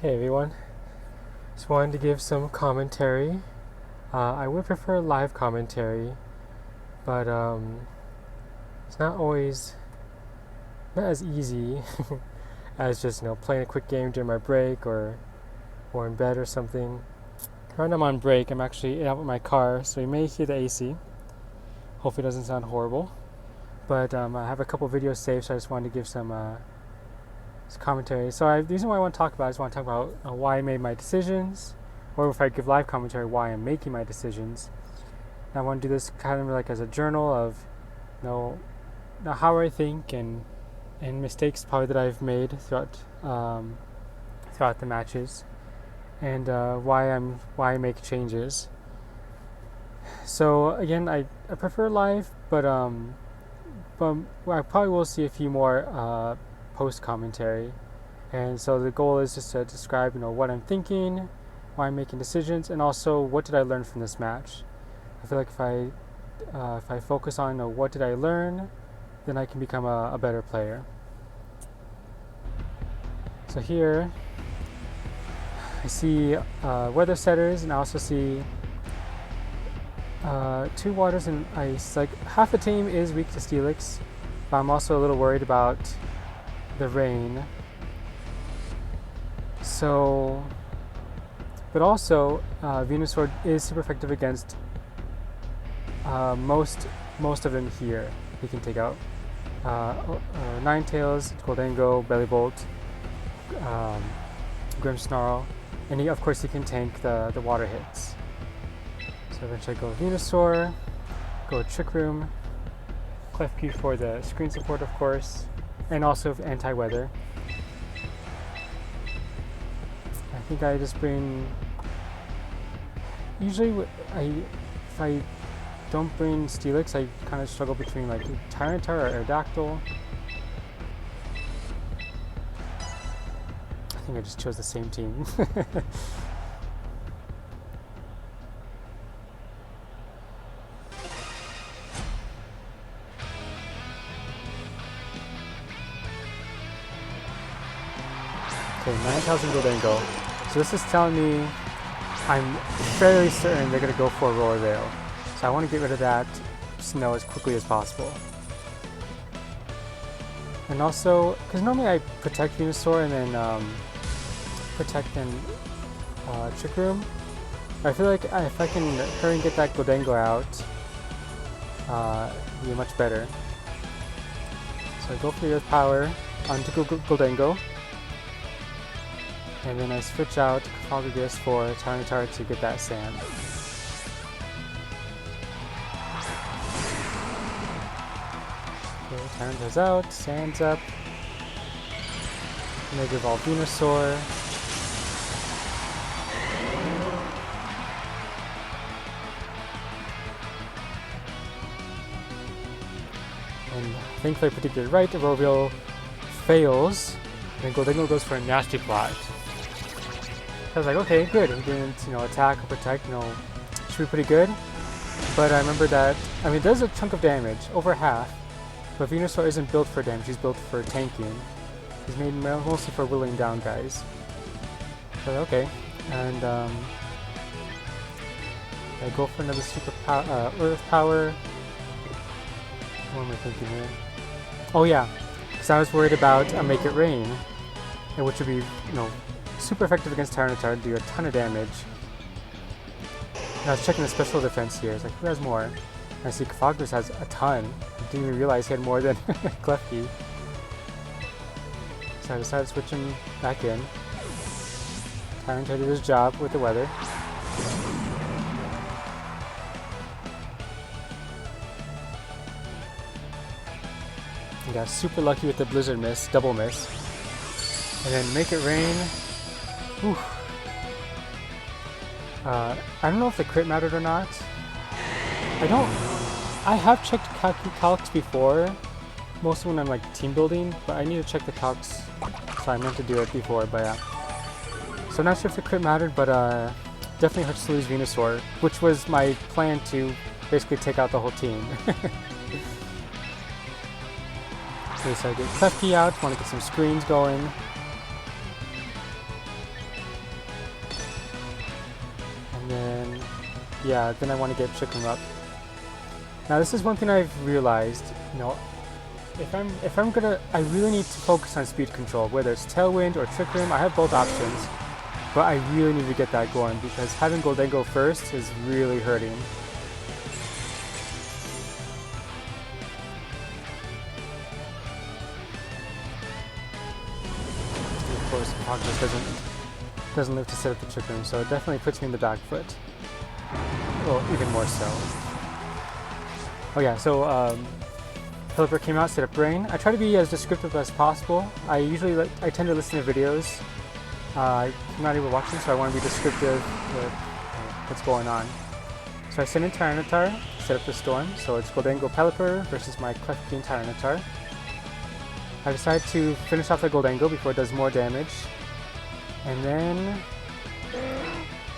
Hey everyone, just wanted to give some commentary. I would prefer live commentary, but it's not always not as easy as just playing a quick game during my break or in bed or something. Right now I'm on break. I'm actually out with my car, so you may hear the AC. Hopefully it doesn't sound horrible. But I have a couple videos saved, so I just wanted to give some commentary. So the reason why I want to talk about it, I just want to talk about why I made my decisions, or if I give live commentary, why I'm making my decisions. And I want to do this kind of like as a journal of, how I think and mistakes probably that I've made throughout the matches, and why I make changes. So again, I prefer live, but I probably will see a few more post commentary, and so the goal is just to describe what I'm thinking, why I'm making decisions, and also what did I learn from this match. I feel like if I focus on what did I learn, then I can become a better player. So here I see weather setters, and I also see 2 waters and ice. Like half the team is weak to Steelix, but I'm also a little worried about the rain. So, but also Venusaur is super effective against most of them here. He can take out Ninetales, Gholdengo, Bellibolt, Grimmsnarl, and of course he can tank the water hits. So eventually I go Venusaur, go Trick Room, Klefki for the screen support of course, and also anti-weather. I think I just bring, usually if I don't bring Steelix, I kind of struggle between like Tyranitar or Aerodactyl. I think I just chose the same team. Okay, 9,000 Gholdengo. So this is telling me I'm fairly certain they're going to go for a Roller Veil. So I want to get rid of that snow as quickly as possible. And also, because normally I protect Venusaur and then protect and Trick Room. I feel like if I can hurry and get that Gholdengo out, it'll be much better. So I go for the Earth Power onto Gholdengo. And then I switch out Cofagrigus for Tyranitar to get that sand. Okay, Tyranitar's out, sand's up. Mega Evolve Venusaur. And thankfully I predicted it right, Rovio fails, and Gholdengo goes for a Nasty Plot. I was like, okay, good. He didn't, attack or protect. Should be pretty good. But I remember that. I mean, there's a chunk of damage, over half. But Venusaur isn't built for damage. He's built for tanking. He's made mostly for whittling down guys. So okay, and I go for another super Earth Power. What am I thinking here? Oh yeah, because I was worried about a Make It Rain, which would be, super effective against Tyranitar, do a ton of damage. And I was checking the special defense here. It's like, who has more? And I see Cofagrigus has a ton. I didn't even realize he had more than Klefki. So I decided to switch him back in. Tyranitar did his job with the weather. He got super lucky with the Blizzard Miss, double miss. And then Make It Rain. Whew. I don't know if the crit mattered or not. I have checked calcs before, mostly when I'm like team building, but I need to check the calcs, so I meant to do it before, but yeah. So I'm not sure if the crit mattered, but definitely hurts to lose Venusaur, which was my plan to basically take out the whole team. Okay, so I get Klefki out, want to get some screens going. And then, yeah, then I want to get Trick Room up. Now this is one thing I've realized, you know, if I'm gonna, I really need to focus on speed control, whether it's Tailwind or Trick Room. I have both options, but I really need to get that going because having Gholdengo first is really hurting. And of course, Hog just doesn't live to set up the Trick Room, so it definitely puts me in the back foot. Well, even more so. Oh yeah, so Pelipper came out, set up Rain. I try to be as descriptive as possible. I tend to listen to videos. I'm not able to watch them, so I want to be descriptive with what's going on. So I sent in Tyranitar, set up the Storm. So it's Gholdengo Pelipper versus my Klefki Tyranitar. I decide to finish off the Gholdengo before it does more damage. And then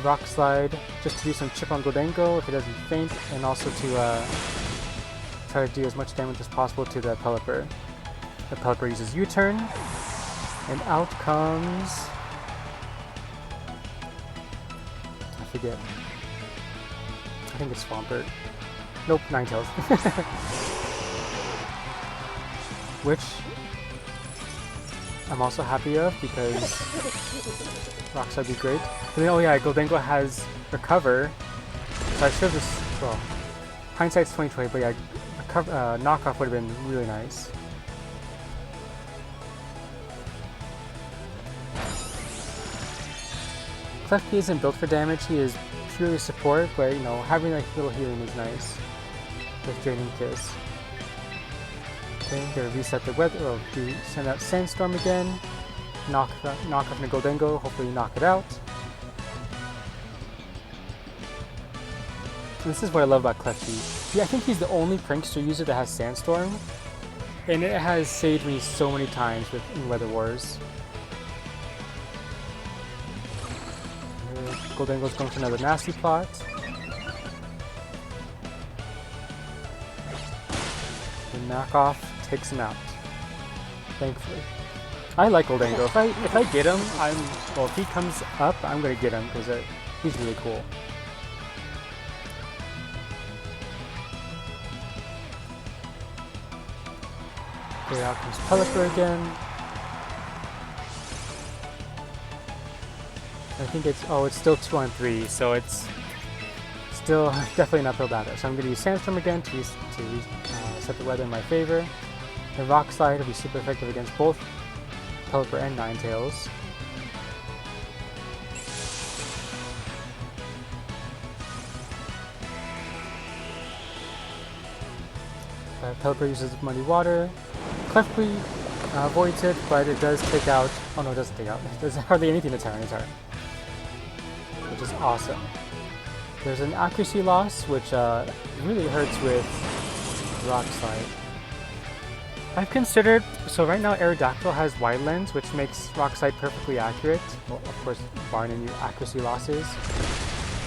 Rock Slide just to do some chip on Gholdengo if it doesn't faint, and also to try to do as much damage as possible to the Pelipper. The Pelipper uses U-turn, and out comes... I forget. I think it's Swampert. Nope, Ninetales. Which I'm also happy of because Rocks would be great. And then, oh yeah, Gholdengo has Recover, so I should have just, well, hindsight's 20/20, but yeah, knockoff would have been really nice. Klefki isn't built for damage, he is purely support, but you know, having like little healing is nice with Draining Kiss. Okay, gonna reset the weather, or send out Sandstorm again, knock off the Gholdengo, hopefully knock it out. And this is what I love about Klefki. Yeah, I think he's the only Prankster user that has Sandstorm, and it has saved me so many times in Weather Wars. Gholdengo's going for another nasty plot. The knockoff takes him out. Thankfully. I like Gholdengo. If I get him, if he comes up, I'm gonna get him because he's really cool. Okay, out comes Pelipper again. I think it's still 2-on-3, so it's still definitely an uphill battle. So I'm going to use Sandstorm again to set the weather in my favor. And Rock Slide will be super effective against both Pelipper and Ninetales. Pelipper uses Muddy Water. Klefki avoids it, but it does take out... Oh no, it doesn't take out. There's hardly anything to Tyranitar, which is awesome. There's an accuracy loss, which really hurts with Rock Slide. I've considered... So right now Aerodactyl has Wide Lens, which makes Rock Slide perfectly accurate. Well, of course, barring any accuracy losses.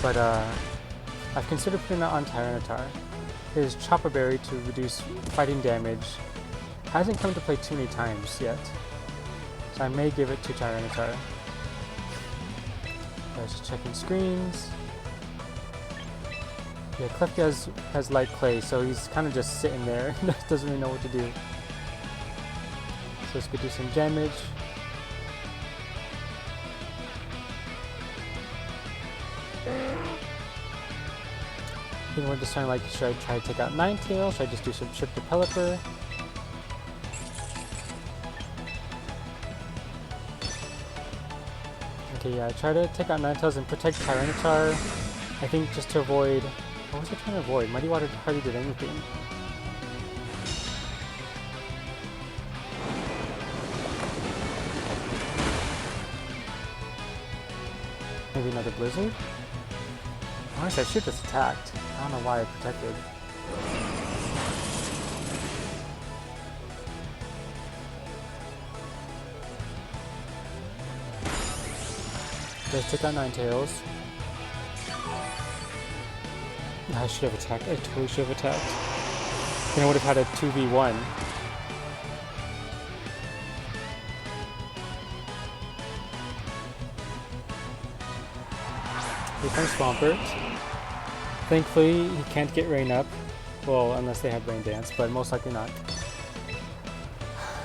But I've considered putting that on Tyranitar. His Chopper Berry to reduce fighting damage hasn't come to play too many times yet, so I may give it to Tyranitar. I was just checking screens. Yeah, Klefki has Light Clay, so he's kind of just sitting there, doesn't really know what to do. So let's go do some damage. I think we're deciding, like, should I try to take out Ninetales? Should I just do some chip to Pelipper? Okay, yeah, I try to take out Ninetales and protect Tyranitar. I think just to avoid... What was I trying to avoid? Muddy Water hardly did anything. Maybe another Blizzard? Honestly, I should have just attacked. I don't know why I protected. Let's take out Ninetales. I should have attacked. I totally should have attacked. Then I would have had a 2v1. Here comes Swampert. Thankfully, he can't get Rain Up. Well, unless they have Rain Dance, but most likely not.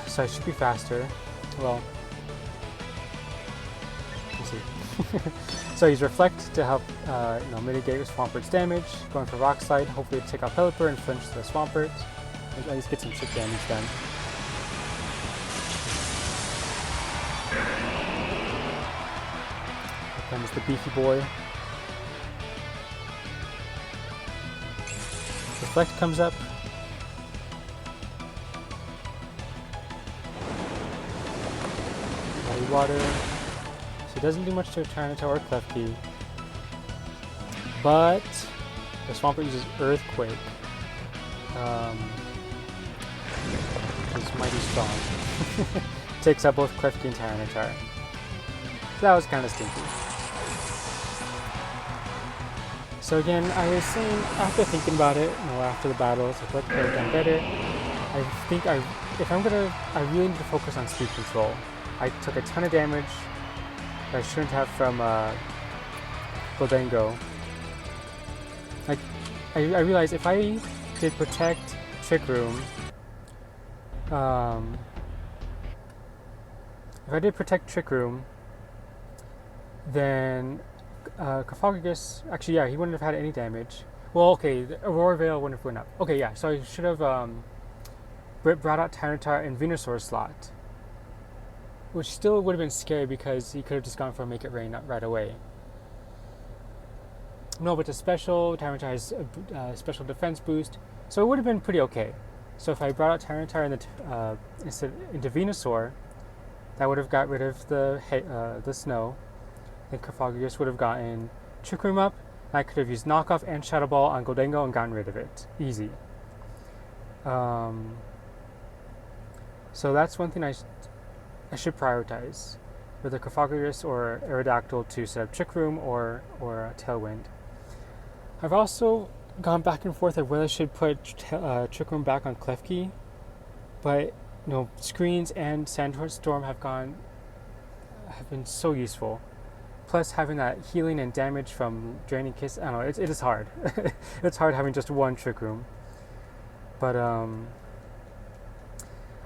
So I should be faster. Well, we'll see. So he's Reflect to help mitigate Swampert's damage. Going for Rock Slide, hopefully to take out Pelipper and flinch the Swampert. At least get some chip damage done. Here comes the beefy boy. Reflect comes up. Holy Water. So he doesn't do much to Tyranitar or Klefki. But the Swampert uses Earthquake. Which is mighty strong. Takes out both Klefki and Tyranitar. So that was kind of stinky. So again, I was saying, after thinking about it, after the battles, like what could I have done better, I think I really need to focus on speed control. I took a ton of damage that I shouldn't have from Gholdengo. Like, I realized if I did Protect, Trick Room, then Cofagrigus, actually, yeah, he wouldn't have had any damage. Well, okay, the Aurora Veil wouldn't have went up. Okay, yeah, so I should have brought out Tyranitar and Venusaur slot, which still would have been scary because he could have just gone for a Make It Rain right away. No, but the special, Tyranitar has a special defense boost, so it would have been pretty okay. So if I brought out Tyranitar into Venusaur, that would have got rid of the snow. Then Cofagrigus would have gotten Trick Room up, and I could have used Knockoff and Shadow Ball on Gholdengo and gotten rid of it. Easy. So that's one thing I should prioritize, whether Cofagrigus or Aerodactyl to set up Trick Room or Tailwind. I've also gone back and forth of whether I should put Trick Room back on Klefki, but Screens and Sandstorm have been so useful. Plus, having that healing and damage from Draining Kiss, I don't know, it is hard. It's hard having just one Trick Room. But I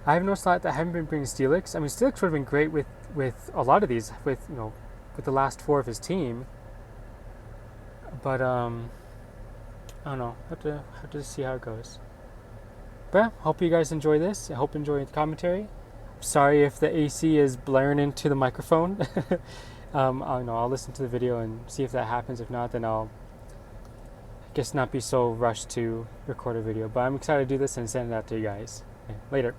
have noticed that I haven't been bringing Steelix. I mean, Steelix would have been great with a lot of these, with the last 4 of his team. But I don't know. Have to see how it goes. But yeah, hope you guys enjoy this. I hope you enjoy the commentary. Sorry if the AC is blaring into the microphone. I'll listen to the video and see if that happens. If not, then I'll not be so rushed to record a video. But I'm excited to do this and send it out to you guys. Okay, later.